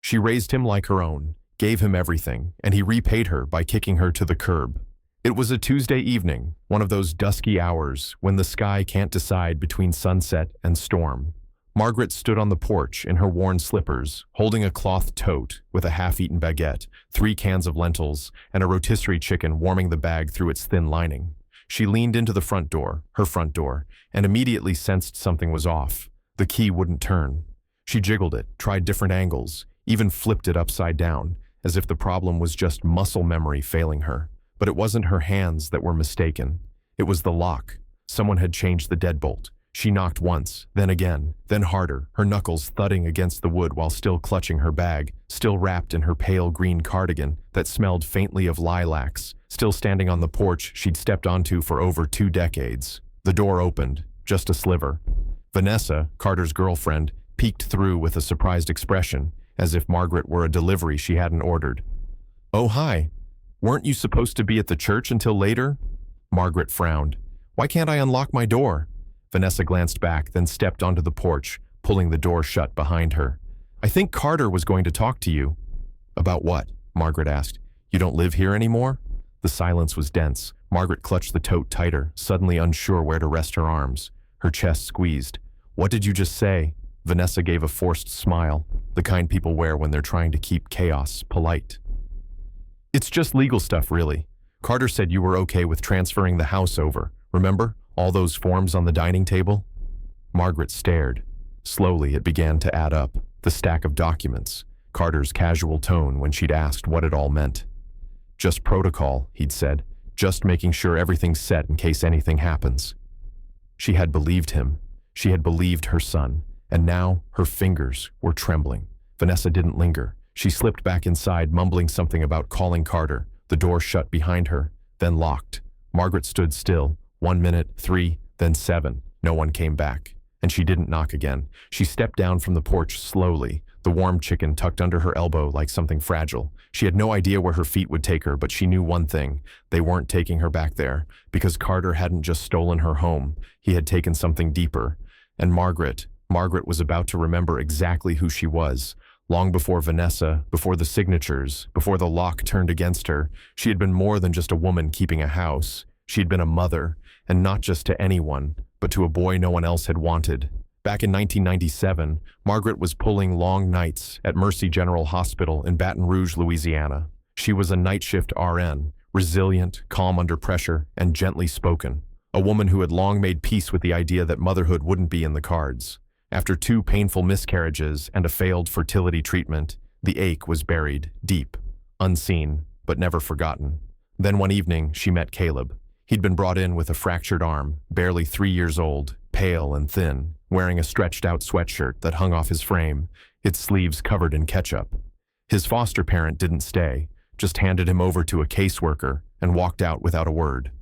She raised him like her own, gave him everything, and he repaid her by kicking her to the curb. It was a Tuesday evening, one of those dusky hours when the sky can't decide between sunset and storm. Margaret stood on the porch in her worn slippers, holding a cloth tote with a half-eaten baguette, 3 cans of lentils, and a rotisserie chicken warming the bag through its thin lining. She leaned into the front door, her front door, and immediately sensed something was off. The key wouldn't turn. She jiggled it, tried different angles, even flipped it upside down, as if the problem was just muscle memory failing her. But it wasn't her hands that were mistaken. It was the lock. Someone had changed the deadbolt. She knocked once, then again, then harder, her knuckles thudding against the wood while still clutching her bag, still wrapped in her pale green cardigan that smelled faintly of lilacs, still standing on the porch she'd stepped onto for over 2 decades. The door opened, just a sliver. Vanessa, Carter's girlfriend, peeked through with a surprised expression, as if Margaret were a delivery she hadn't ordered. "Oh, hi. Weren't you supposed to be at the church until later?" Margaret frowned. "Why can't I unlock my door?" Vanessa glanced back, then stepped onto the porch, pulling the door shut behind her. "I think Carter was going to talk to you." "About what?" Margaret asked. "You don't live here anymore?" The silence was dense. Margaret clutched the tote tighter, suddenly unsure where to rest her arms. Her chest squeezed. "What did you just say?" Vanessa gave a forced smile, the kind people wear when they're trying to keep chaos polite. "It's just legal stuff, really. Carter said you were okay with transferring the house over. Remember? All those forms on the dining table?" Margaret stared. Slowly, it began to add up. The stack of documents. Carter's casual tone when she'd asked what it all meant. "Just protocol," he'd said. "Just making sure everything's set in case anything happens." She had believed him. She had believed her son. And now, her fingers were trembling. Vanessa didn't linger. She slipped back inside, mumbling something about calling Carter. The door shut behind her, then locked. Margaret stood still. 1 minute, 3, then 7. No one came back. And she didn't knock again. She stepped down from the porch slowly, the warm chicken tucked under her elbow like something fragile. She had no idea where her feet would take her, but she knew one thing. They weren't taking her back there, because Carter hadn't just stolen her home. He had taken something deeper. And Margaret was about to remember exactly who she was. Long before Vanessa, before the signatures, before the lock turned against her, she had been more than just a woman keeping a house. She had been a mother, and not just to anyone, but to a boy no one else had wanted. Back in 1997, Margaret was pulling long nights at Mercy General Hospital in Baton Rouge, Louisiana. She was a night shift RN, resilient, calm under pressure, and gently spoken. A woman who had long made peace with the idea that motherhood wouldn't be in the cards. After 2 painful miscarriages and a failed fertility treatment, the ache was buried deep, unseen, but never forgotten. Then one evening, she met Caleb. He'd been brought in with a fractured arm, barely 3 years old, pale and thin, wearing a stretched-out sweatshirt that hung off his frame, its sleeves covered in ketchup. His foster parent didn't stay, just handed him over to a caseworker and walked out without a word.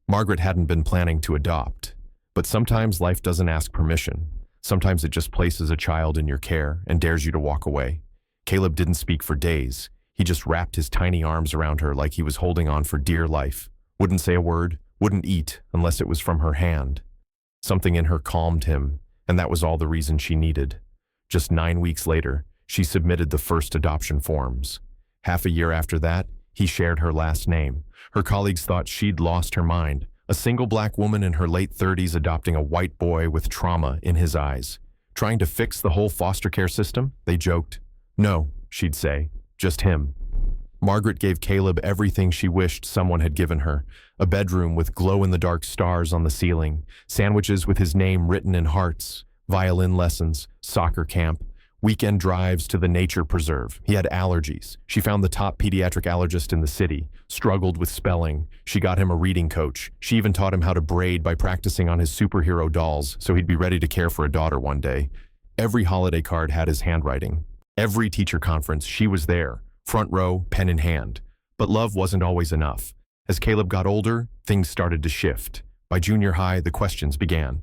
Margaret hadn't been planning to adopt, but sometimes life doesn't ask permission. Sometimes it just places a child in your care and dares you to walk away. Caleb didn't speak for days. He just wrapped his tiny arms around her like he was holding on for dear life. Wouldn't say a word, wouldn't eat unless it was from her hand. Something in her calmed him, and that was all the reason she needed. Just 9 weeks later, she submitted the first adoption forms. Half a year after that, he shared her last name. Her colleagues thought she'd lost her mind. A single black woman in her late 30s adopting a white boy with trauma in his eyes. Trying to fix the whole foster care system, they joked. No, she'd say, just him. Margaret gave Caleb everything she wished someone had given her. A bedroom with glow-in-the-dark stars on the ceiling, sandwiches with his name written in hearts, violin lessons, soccer camp, weekend drives to the nature preserve. He had allergies. She found the top pediatric allergist in the city, struggled with spelling. She got him a reading coach. She even taught him how to braid by practicing on his superhero dolls so he'd be ready to care for a daughter one day. Every holiday card had his handwriting. Every teacher conference, she was there, front row, pen in hand. But love wasn't always enough. As Caleb got older, things started to shift. By junior high, the questions began.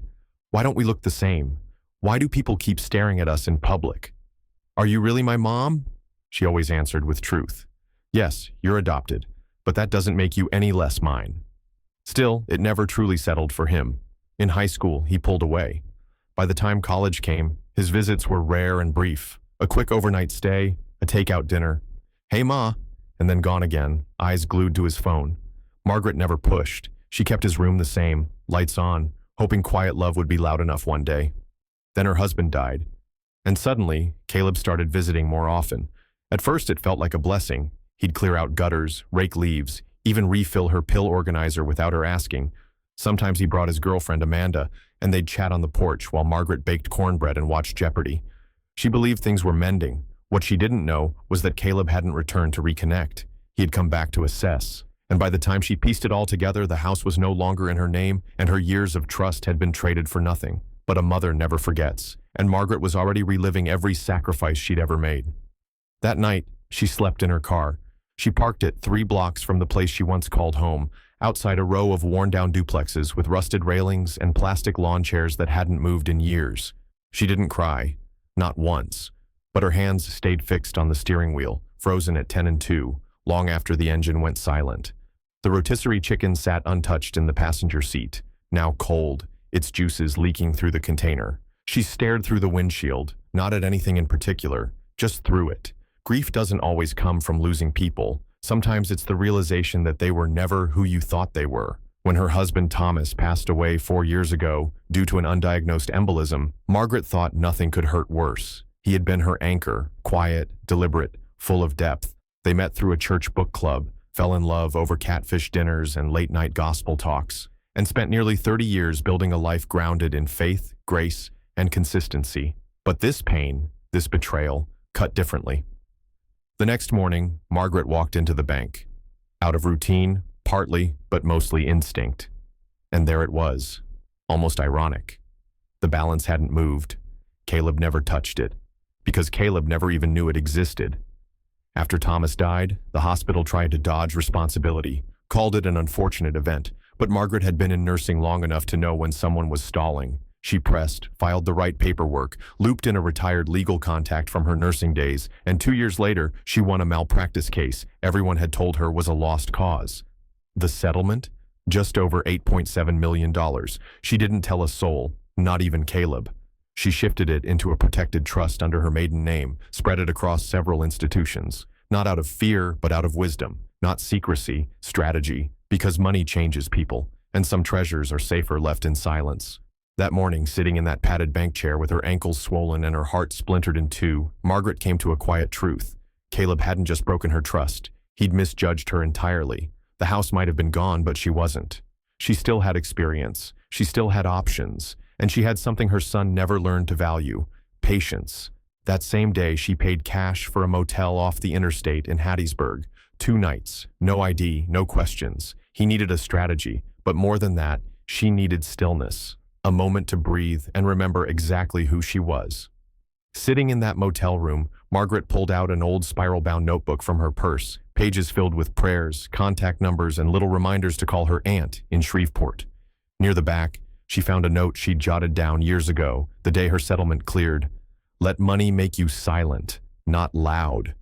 Why don't we look the same? Why do people keep staring at us in public? Are you really my mom? She always answered with truth. Yes, you're adopted, but that doesn't make you any less mine. Still, it never truly settled for him. In high school, he pulled away. By the time college came, his visits were rare and brief. A quick overnight stay, a takeout dinner. Hey, Ma, and then gone again, eyes glued to his phone. Margaret never pushed. She kept his room the same, lights on, hoping quiet love would be loud enough one day. Then her husband died. And suddenly, Caleb started visiting more often. At first, it felt like a blessing. He'd clear out gutters, rake leaves, even refill her pill organizer without her asking. Sometimes he brought his girlfriend Amanda, and they'd chat on the porch while Margaret baked cornbread and watched Jeopardy. She believed things were mending. What she didn't know was that Caleb hadn't returned to reconnect. He had come back to assess. And by the time she pieced it all together, the house was no longer in her name, and her years of trust had been traded for nothing. But a mother never forgets, and Margaret was already reliving every sacrifice she'd ever made. That night, she slept in her car. She parked it 3 blocks from the place she once called home, outside a row of worn-down duplexes with rusted railings and plastic lawn chairs that hadn't moved in years. She didn't cry, not once, but her hands stayed fixed on the steering wheel, frozen at 10 and 2, long after the engine went silent. The rotisserie chicken sat untouched in the passenger seat, now cold, its juices leaking through the container. She stared through the windshield, not at anything in particular, just through it. Grief doesn't always come from losing people. Sometimes it's the realization that they were never who you thought they were. When her husband Thomas passed away 4 years ago due to an undiagnosed embolism, Margaret thought nothing could hurt worse. He had been her anchor, quiet, deliberate, full of depth. They met through a church book club, fell in love over catfish dinners and late-night gospel talks, and spent nearly 30 years building a life grounded in faith, grace, and consistency. But this pain, this betrayal, cut differently. The next morning, Margaret walked into the bank. Out of routine, partly, but mostly instinct. And there it was, almost ironic. The balance hadn't moved. Caleb never touched it, because Caleb never even knew it existed. After Thomas died, the hospital tried to dodge responsibility, called it an unfortunate event, but Margaret had been in nursing long enough to know when someone was stalling. She pressed, filed the right paperwork, looped in a retired legal contact from her nursing days, and 2 years later, she won a malpractice case everyone had told her was a lost cause. The settlement? Just over $8.7 million. She didn't tell a soul, not even Caleb. She shifted it into a protected trust under her maiden name, spread it across several institutions. Not out of fear, but out of wisdom. Not secrecy, strategy, because money changes people, and some treasures are safer left in silence. That morning, sitting in that padded bank chair with her ankles swollen and her heart splintered in 2, Margaret came to a quiet truth. Caleb hadn't just broken her trust. He'd misjudged her entirely. The house might have been gone, but she wasn't. She still had experience. She still had options. And she had something her son never learned to value: patience. That same day, she paid cash for a motel off the interstate in Hattiesburg. 2 nights, no ID, no questions. He needed a strategy, but more than that, she needed stillness. A moment to breathe and remember exactly who she was. Sitting in that motel room, Margaret pulled out an old spiral-bound notebook from her purse, pages filled with prayers, contact numbers, and little reminders to call her aunt in Shreveport. Near the back, she found a note she'd jotted down years ago, the day her settlement cleared. Let money make you silent, not loud.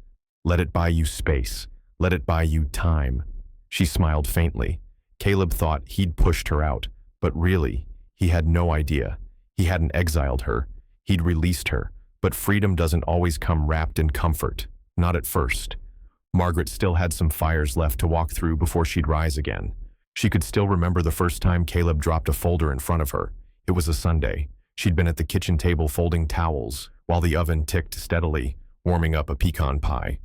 Let it buy you space. Let it buy you time. She smiled faintly. Caleb thought he'd pushed her out, but really, he had no idea. He hadn't exiled her. He'd released her. But freedom doesn't always come wrapped in comfort. Not at first. Margaret still had some fires left to walk through before she'd rise again. She could still remember the first time Caleb dropped a folder in front of her. It was a Sunday. She'd been at the kitchen table folding towels while the oven ticked steadily, warming up a pecan pie.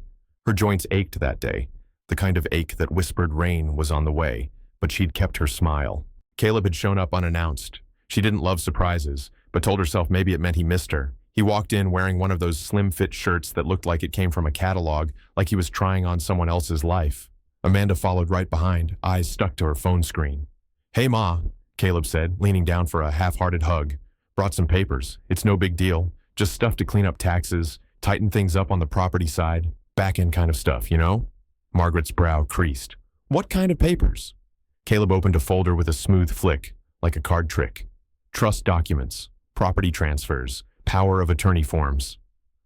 Her joints ached that day, the kind of ache that whispered rain was on the way, but she'd kept her smile. Caleb had shown up unannounced. She didn't love surprises, but told herself maybe it meant he missed her. He walked in wearing one of those slim-fit shirts that looked like it came from a catalog, like he was trying on someone else's life. Amanda followed right behind, eyes stuck to her phone screen. Hey, Ma, Caleb said, leaning down for a half-hearted hug. Brought some papers. It's no big deal. Just stuff to clean up taxes, tighten things up on the property side, back-end kind of stuff, you know? Margaret's brow creased. What kind of papers? Caleb opened a folder with a smooth flick, like a card trick. Trust documents, property transfers, power of attorney forms.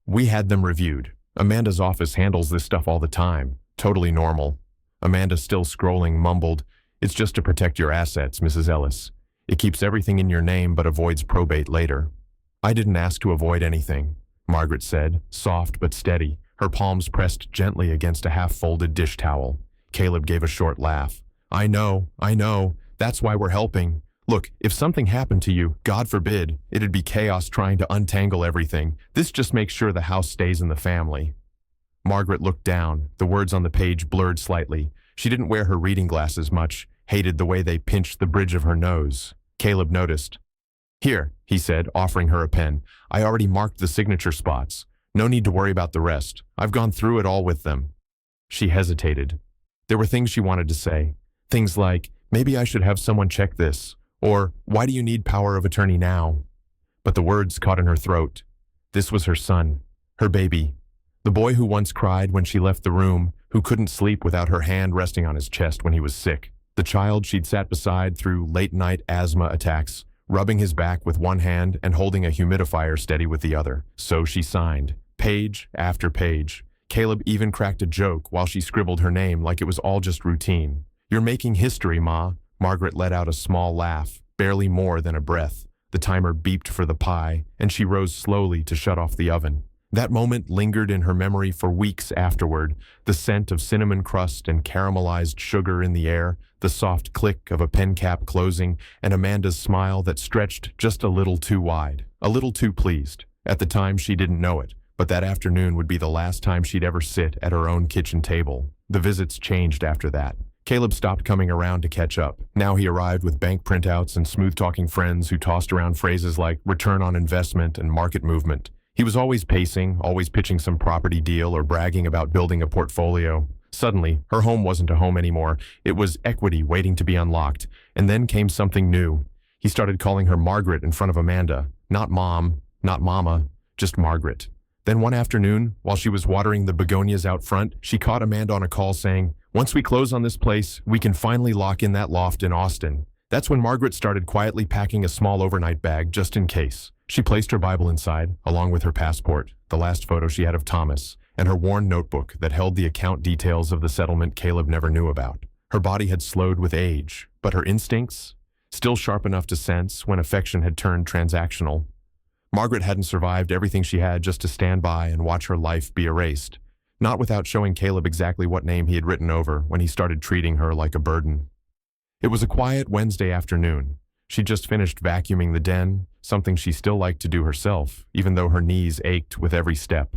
We had them reviewed. Amanda's office handles this stuff all the time. Totally normal. Amanda, still scrolling, mumbled, It's just to protect your assets, Mrs. Ellis. It keeps everything in your name but avoids probate later. I didn't ask to avoid anything, Margaret said, soft but steady, her palms pressed gently against a half-folded dish towel. Caleb gave a short laugh. I know. That's why we're helping. Look, if something happened to you, God forbid, it'd be chaos trying to untangle everything. This just makes sure the house stays in the family. Margaret looked down, the words on the page blurred slightly. She didn't wear her reading glasses much, hated the way they pinched the bridge of her nose. Caleb noticed. Here, he said, offering her a pen. I already marked the signature spots. No need to worry about the rest. I've gone through it all with them. She hesitated. There were things she wanted to say. Things like, maybe I should have someone check this. Or, why do you need power of attorney now? But the words caught in her throat. This was her son, her baby. The boy who once cried when she left the room, who couldn't sleep without her hand resting on his chest when he was sick. The child she'd sat beside through late-night asthma attacks, rubbing his back with one hand and holding a humidifier steady with the other. So she signed, page after page. Caleb even cracked a joke while she scribbled her name like it was all just routine. You're making history, Ma. Margaret let out a small laugh, barely more than a breath. The timer beeped for the pie, and she rose slowly to shut off the oven. That moment lingered in her memory for weeks afterward, the scent of cinnamon crust and caramelized sugar in the air, the soft click of a pen cap closing, and Amanda's smile that stretched just a little too wide, a little too pleased. At the time, she didn't know it, but that afternoon would be the last time she'd ever sit at her own kitchen table. The visits changed after that. Caleb stopped coming around to catch up. Now he arrived with bank printouts and smooth-talking friends who tossed around phrases like return on investment and market movement. He was always pacing, always pitching some property deal or bragging about building a portfolio. Suddenly, her home wasn't a home anymore. It was equity waiting to be unlocked. And then came something new. He started calling her Margaret in front of Amanda. Not Mom, not Mama, just Margaret. Then one afternoon, while she was watering the begonias out front, she caught Amanda on a call saying, once we close on this place, we can finally lock in that loft in Austin. That's when Margaret started quietly packing a small overnight bag just in case. She placed her Bible inside, along with her passport, the last photo she had of Thomas, and her worn notebook that held the account details of the settlement Caleb never knew about. Her body had slowed with age, but her instincts, still sharp enough to sense when affection had turned transactional. Margaret hadn't survived everything she had just to stand by and watch her life be erased. Not without showing Caleb exactly what name he had written over when he started treating her like a burden. It was a quiet Wednesday afternoon. She'd just finished vacuuming the den, something she still liked to do herself, even though her knees ached with every step.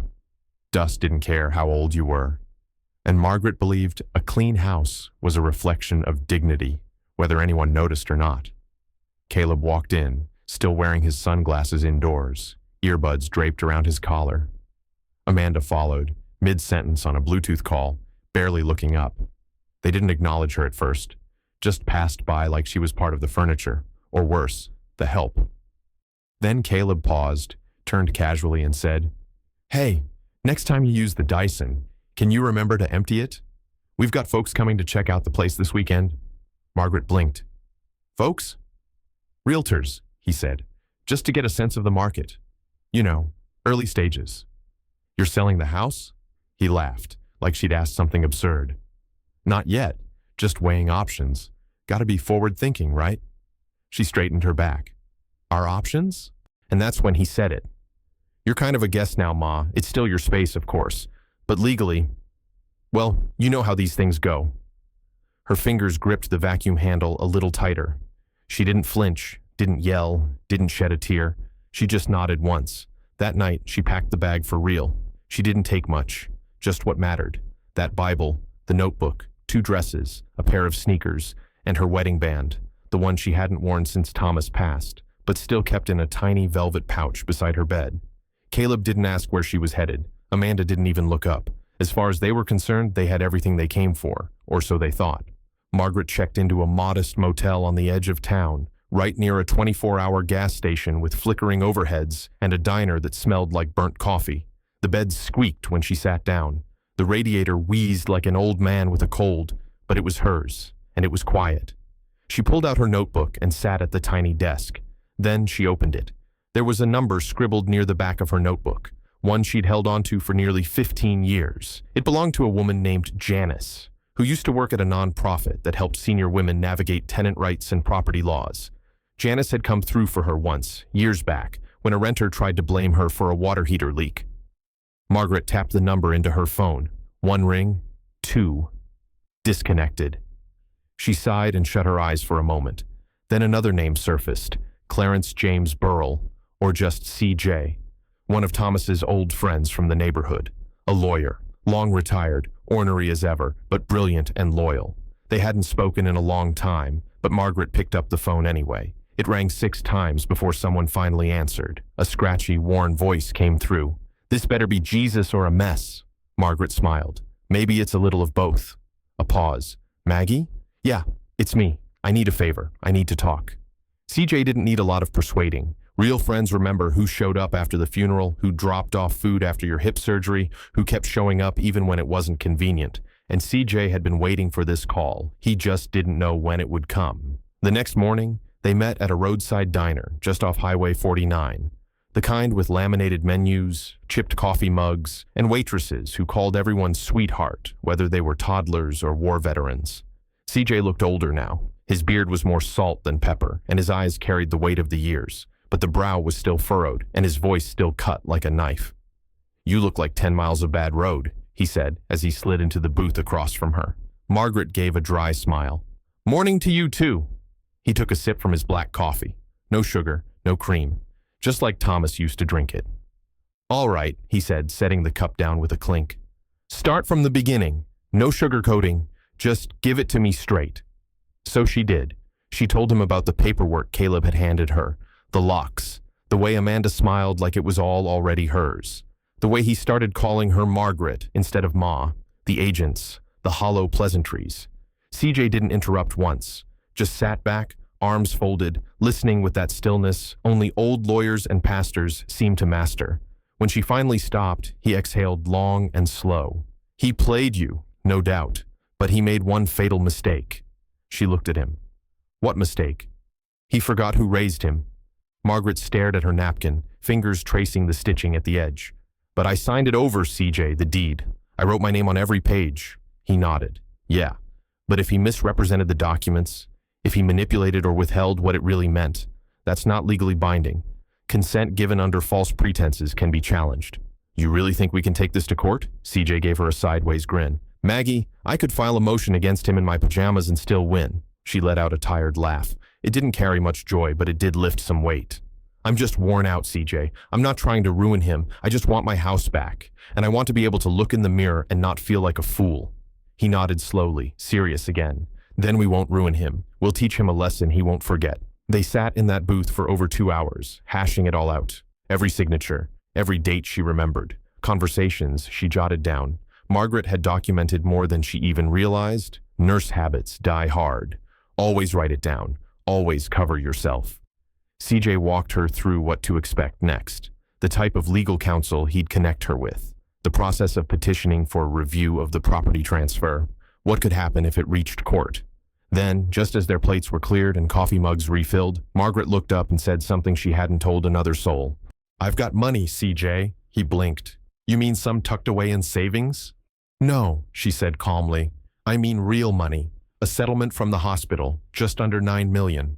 Dust didn't care how old you were. And Margaret believed a clean house was a reflection of dignity, whether anyone noticed or not. Caleb walked in, still wearing his sunglasses indoors, earbuds draped around his collar. Amanda followed, mid-sentence on a Bluetooth call, barely looking up. They didn't acknowledge her at first, just passed by like she was part of the furniture, or worse, the help. Then Caleb paused, turned casually and said, Hey, next time you use the Dyson, can you remember to empty it? We've got folks coming to check out the place this weekend. Margaret blinked. Folks? Realtors, he said, just to get a sense of the market. You know, early stages. You're selling the house? He laughed, like she'd asked something absurd. Not yet, just weighing options. Gotta be forward-thinking, right? She straightened her back. Our options? And that's when he said it. You're kind of a guest now, Ma. It's still your space, of course. But legally, well, you know how these things go. Her fingers gripped the vacuum handle a little tighter. She didn't flinch, didn't yell, didn't shed a tear. She just nodded once. That night, she packed the bag for real. She didn't take much. Just what mattered. That Bible, the notebook, 2 dresses, a pair of sneakers, and her wedding band, the one she hadn't worn since Thomas passed, but still kept in a tiny velvet pouch beside her bed. Caleb didn't ask where she was headed. Amanda didn't even look up. As far as they were concerned, they had everything they came for, or so they thought. Margaret checked into a modest motel on the edge of town, right near a 24-hour gas station with flickering overheads and a diner that smelled like burnt coffee. The bed squeaked when she sat down. The radiator wheezed like an old man with a cold, but it was hers, and it was quiet. She pulled out her notebook and sat at the tiny desk. Then she opened it. There was a number scribbled near the back of her notebook, one she'd held onto for nearly 15 years. It belonged to a woman named Janice, who used to work at a nonprofit that helped senior women navigate tenant rights and property laws. Janice had come through for her once, years back, when a renter tried to blame her for a water heater leak. Margaret tapped the number into her phone. 1 ring, 2. Disconnected. She sighed and shut her eyes for a moment. Then another name surfaced, Clarence James Burrell, or just CJ, one of Thomas's old friends from the neighborhood. A lawyer, long retired, ornery as ever, but brilliant and loyal. They hadn't spoken in a long time, but Margaret picked up the phone anyway. It rang 6 times before someone finally answered. A scratchy, worn voice came through. "This better be Jesus or a mess." Margaret smiled. "Maybe it's a little of both." A pause. "Maggie?" "Yeah, it's me. I need a favor. I need to talk." CJ didn't need a lot of persuading. Real friends remember who showed up after the funeral, who dropped off food after your hip surgery, who kept showing up even when it wasn't convenient. And CJ had been waiting for this call. He just didn't know when it would come. The next morning, they met at a roadside diner just off Highway 49. The kind with laminated menus, chipped coffee mugs, and waitresses who called everyone sweetheart, whether they were toddlers or war veterans. CJ looked older now. His beard was more salt than pepper, and his eyes carried the weight of the years. But the brow was still furrowed, and his voice still cut like a knife. "You look like 10 miles of bad road," he said as he slid into the booth across from her. Margaret gave a dry smile. "Morning to you too." He took a sip from his black coffee. No sugar, no cream. Just like Thomas used to drink it. "All right," he said, setting the cup down with a clink. "Start from the beginning. No sugarcoating. Just give it to me straight." So she did. She told him about the paperwork Caleb had handed her, the locks, the way Amanda smiled like it was all already hers, the way he started calling her Margaret instead of Ma, the agents, the hollow pleasantries. CJ didn't interrupt once, just sat back, arms folded, listening with that stillness only old lawyers and pastors seemed to master. When she finally stopped, he exhaled long and slow. "He played you, no doubt, but he made one fatal mistake." She looked at him. "What mistake?" "He forgot who raised him." Margaret stared at her napkin, fingers tracing the stitching at the edge. "But I signed it over, CJ, the deed. I wrote my name on every page." He nodded. "Yeah, but if he misrepresented the documents, if he manipulated or withheld what it really meant, that's not legally binding. Consent given under false pretenses can be challenged." "You really think we can take this to court?" CJ gave her a sideways grin. "Maggie, I could file a motion against him in my pajamas and still win." She let out a tired laugh. It didn't carry much joy, but it did lift some weight. "I'm just worn out, CJ. I'm not trying to ruin him. I just want my house back. And I want to be able to look in the mirror and not feel like a fool." He nodded slowly, serious again. "Then we won't ruin him. We'll teach him a lesson he won't forget." They sat in that booth for over 2 hours, hashing it all out. Every signature, every date she remembered, conversations she jotted down. Margaret had documented more than she even realized. Nurse habits die hard. Always write it down. Always cover yourself. CJ walked her through what to expect next, the type of legal counsel he'd connect her with, the process of petitioning for review of the property transfer, what could happen if it reached court. Then, just as their plates were cleared and coffee mugs refilled, Margaret looked up and said something she hadn't told another soul. "I've got money, CJ." He blinked. "You mean some tucked away in savings?" "No," she said calmly. "I mean real money. A settlement from the hospital, just under $9 million.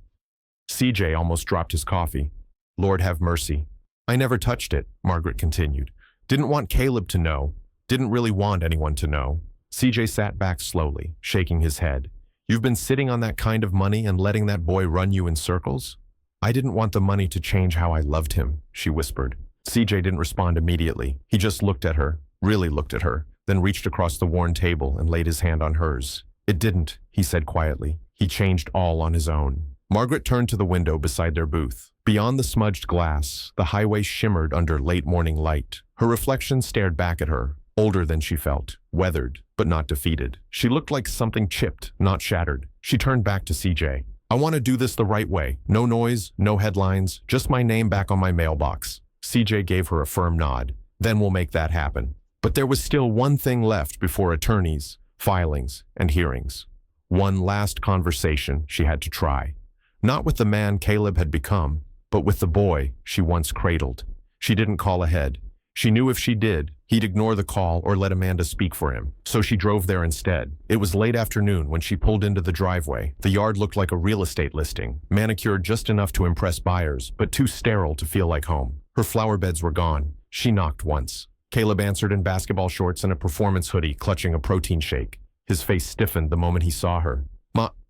CJ almost dropped his coffee. "Lord have mercy." "I never touched it," Margaret continued. "Didn't want Caleb to know. Didn't really want anyone to know." CJ sat back slowly, shaking his head. "You've been sitting on that kind of money and letting that boy run you in circles?" "I didn't want the money to change how I loved him," she whispered. CJ didn't respond immediately. He just looked at her, really looked at her, then reached across the worn table and laid his hand on hers. "It didn't," he said quietly. "He changed all on his own." Margaret turned to the window beside their booth. Beyond the smudged glass, the highway shimmered under late morning light. Her reflection stared back at her, older than she felt, weathered, but not defeated. She looked like something chipped, not shattered. She turned back to CJ. "I want to do this the right way. No noise, no headlines, just my name back on my mailbox." CJ gave her a firm nod. "Then we'll make that happen." But there was still one thing left before attorneys, filings, and hearings. One last conversation she had to try. Not with the man Caleb had become, but with the boy she once cradled. She didn't call ahead. She knew if she did, he'd ignore the call or let Amanda speak for him. So she drove there instead. It was late afternoon when she pulled into the driveway. The yard looked like a real estate listing, manicured just enough to impress buyers, but too sterile to feel like home. Her flower beds were gone. She knocked once. Caleb answered in basketball shorts and a performance hoodie, clutching a protein shake. His face stiffened the moment he saw her.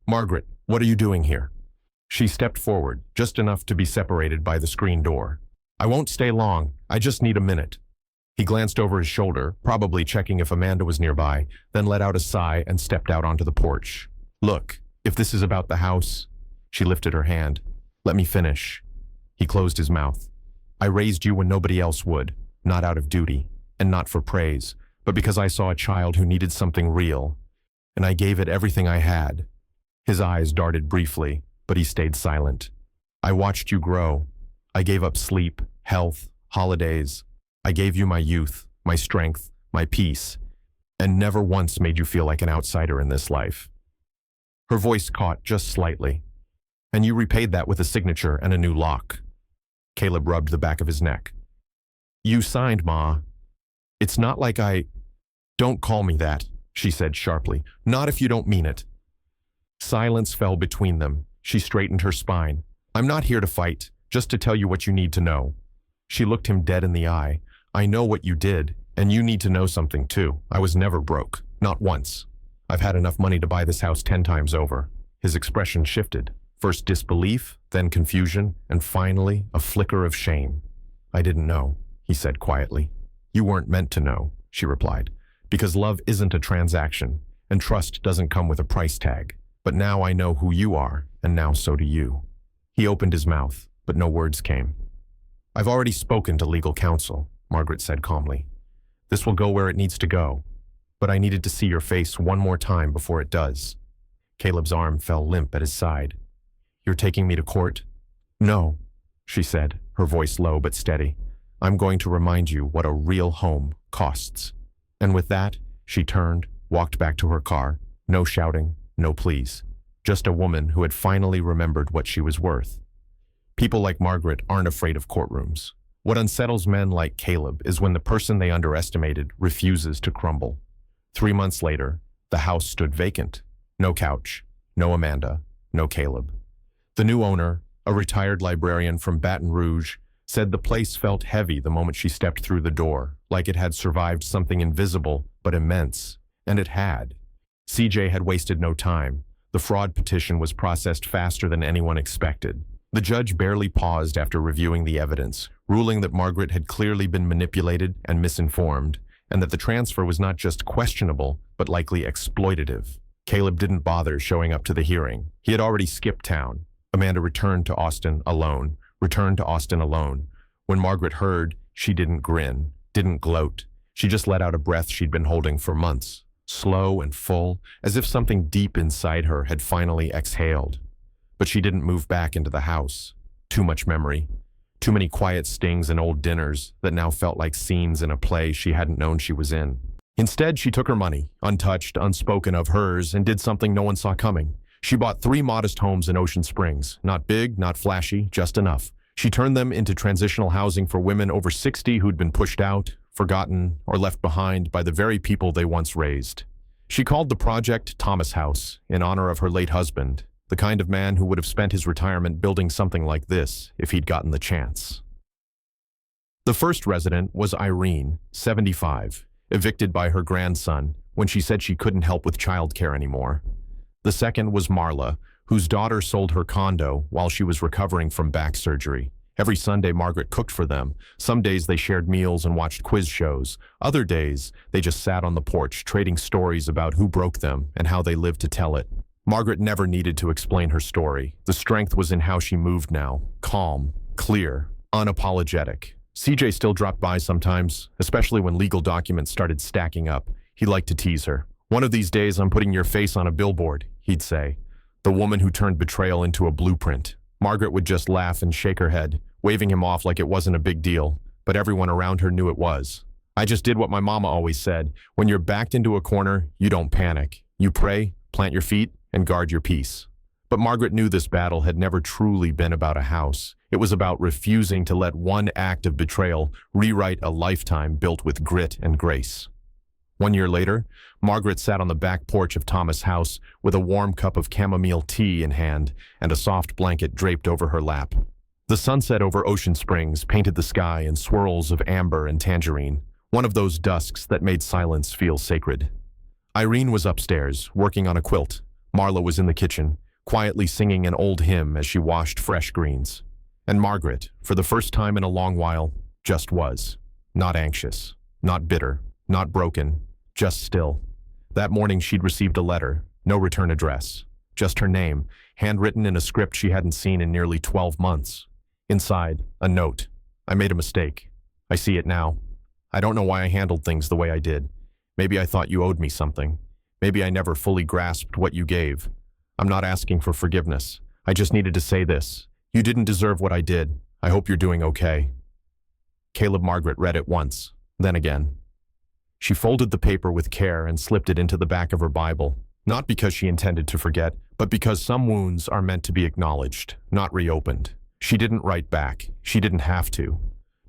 Margaret, what are you doing here?" She stepped forward, just enough to be separated by the screen door. "I won't stay long. I just need a minute." He glanced over his shoulder, probably checking if Amanda was nearby, then let out a sigh and stepped out onto the porch. "Look, if this is about the house—" She lifted her hand. "Let me finish." He closed his mouth. "I raised you when nobody else would, not out of duty, and not for praise, but because I saw a child who needed something real, and I gave it everything I had." His eyes darted briefly, but he stayed silent. "I watched you grow. I gave up sleep, health, holidays. I gave you my youth, my strength, my peace, and never once made you feel like an outsider in this life." Her voice caught just slightly. "And you repaid that with a signature and a new lock." Caleb rubbed the back of his neck. "You signed, Ma. It's not like I—" "Don't call me that," she said sharply. "Not if you don't mean it." Silence fell between them. She straightened her spine. "I'm not here to fight, just to tell you what you need to know." She looked him dead in the eye. "I know what you did, and you need to know something too. I was never broke. Not once. I've had enough money to buy this house 10 times over." His expression shifted. First disbelief, then confusion, and finally a flicker of shame. "I didn't know," he said quietly. "You weren't meant to know," she replied, "because love isn't a transaction, and trust doesn't come with a price tag. But now I know who you are, and now so do you." He opened his mouth, but no words came. "I've already spoken to legal counsel," Margaret said calmly. "This will go where it needs to go, but I needed to see your face one more time before it does." Caleb's arm fell limp at his side. "You're taking me to court?" "No," she said, her voice low but steady. "I'm going to remind you what a real home costs." And with that, she turned, walked back to her car. No shouting, no pleas. Just a woman who had finally remembered what she was worth. People like Margaret aren't afraid of courtrooms. What unsettles men like Caleb is when the person they underestimated refuses to crumble. 3 months later, the house stood vacant. No couch, no Amanda, no Caleb. The new owner, a retired librarian from Baton Rouge, said the place felt heavy the moment she stepped through the door, like it had survived something invisible but immense. And it had. CJ had wasted no time. The fraud petition was processed faster than anyone expected. The judge barely paused after reviewing the evidence, ruling that Margaret had clearly been manipulated and misinformed, and that the transfer was not just questionable, but likely exploitative. Caleb didn't bother showing up to the hearing. He had already skipped town. Amanda returned to Austin alone. When Margaret heard, she didn't grin, didn't gloat. She just let out a breath she'd been holding for months, slow and full, as if something deep inside her had finally exhaled. But she didn't move back into the house. Too much memory. Too many quiet stings and old dinners that now felt like scenes in a play she hadn't known she was in. Instead, she took her money, untouched, unspoken of hers, and did something no one saw coming. She bought 3 modest homes in Ocean Springs. Not big, not flashy, just enough. She turned them into transitional housing for women over 60 who'd been pushed out, forgotten, or left behind by the very people they once raised. She called the project Thomas House, in honor of her late husband, the kind of man who would have spent his retirement building something like this if he'd gotten the chance. The first resident was Irene, 75, evicted by her grandson when she said she couldn't help with childcare anymore. The second was Marla, whose daughter sold her condo while she was recovering from back surgery. Every Sunday, Margaret cooked for them. Some days they shared meals and watched quiz shows. Other days, they just sat on the porch, trading stories about who broke them and how they lived to tell it. Margaret never needed to explain her story. The strength was in how she moved now, calm, clear, unapologetic. CJ still dropped by sometimes, especially when legal documents started stacking up. He liked to tease her. "One of these days I'm putting your face on a billboard," he'd say. The woman who turned betrayal into a blueprint. Margaret would just laugh and shake her head, waving him off like it wasn't a big deal, but everyone around her knew it was. "I just did what my mama always said. When you're backed into a corner, you don't panic. You pray, plant your feet, and guard your peace." But Margaret knew this battle had never truly been about a house. It was about refusing to let one act of betrayal rewrite a lifetime built with grit and grace. 1 year later, Margaret sat on the back porch of Thomas' house with a warm cup of chamomile tea in hand and a soft blanket draped over her lap. The sunset over Ocean Springs painted the sky in swirls of amber and tangerine. One of those dusks that made silence feel sacred. Irene was upstairs, working on a quilt. Marla was in the kitchen, quietly singing an old hymn as she washed fresh greens. And Margaret, for the first time in a long while, just was. Not anxious, not bitter, not broken, just still. That morning she'd received a letter, no return address, just her name, handwritten in a script she hadn't seen in nearly 12 months. Inside, a note. I made a mistake. I see it now. I don't know why I handled things the way I did. Maybe I thought you owed me something. Maybe I never fully grasped what you gave. I'm not asking for forgiveness. I just needed to say this. You didn't deserve what I did. I hope you're doing okay. Caleb Margaret read it once, then again. She folded the paper with care and slipped it into the back of her Bible, not because she intended to forget, but because some wounds are meant to be acknowledged, not reopened. She didn't write back. She didn't have to.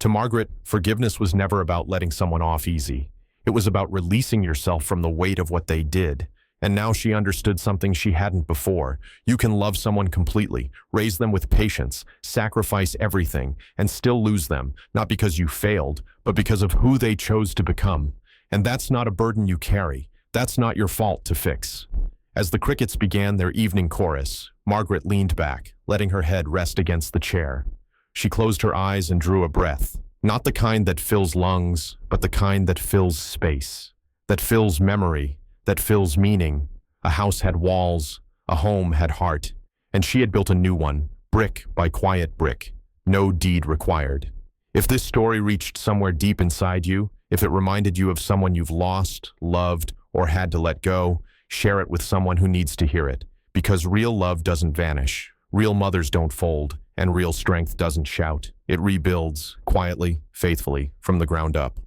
To Margaret, forgiveness was never about letting someone off easy. It was about releasing yourself from the weight of what they did. And now she understood something she hadn't before. You can love someone completely, raise them with patience, sacrifice everything, and still lose them, not because you failed, but because of who they chose to become. And that's not a burden you carry. That's not your fault to fix. As the crickets began their evening chorus, Margaret leaned back, letting her head rest against the chair. She closed her eyes and drew a breath, not the kind that fills lungs, but the kind that fills space, that fills memory, that fills meaning. A house had walls, a home had heart, and she had built a new one, brick by quiet brick, no deed required. If this story reached somewhere deep inside you, if it reminded you of someone you've lost, loved, or had to let go, share it with someone who needs to hear it, because real love doesn't vanish, real mothers don't fold, and real strength doesn't shout. It rebuilds, quietly, faithfully, from the ground up.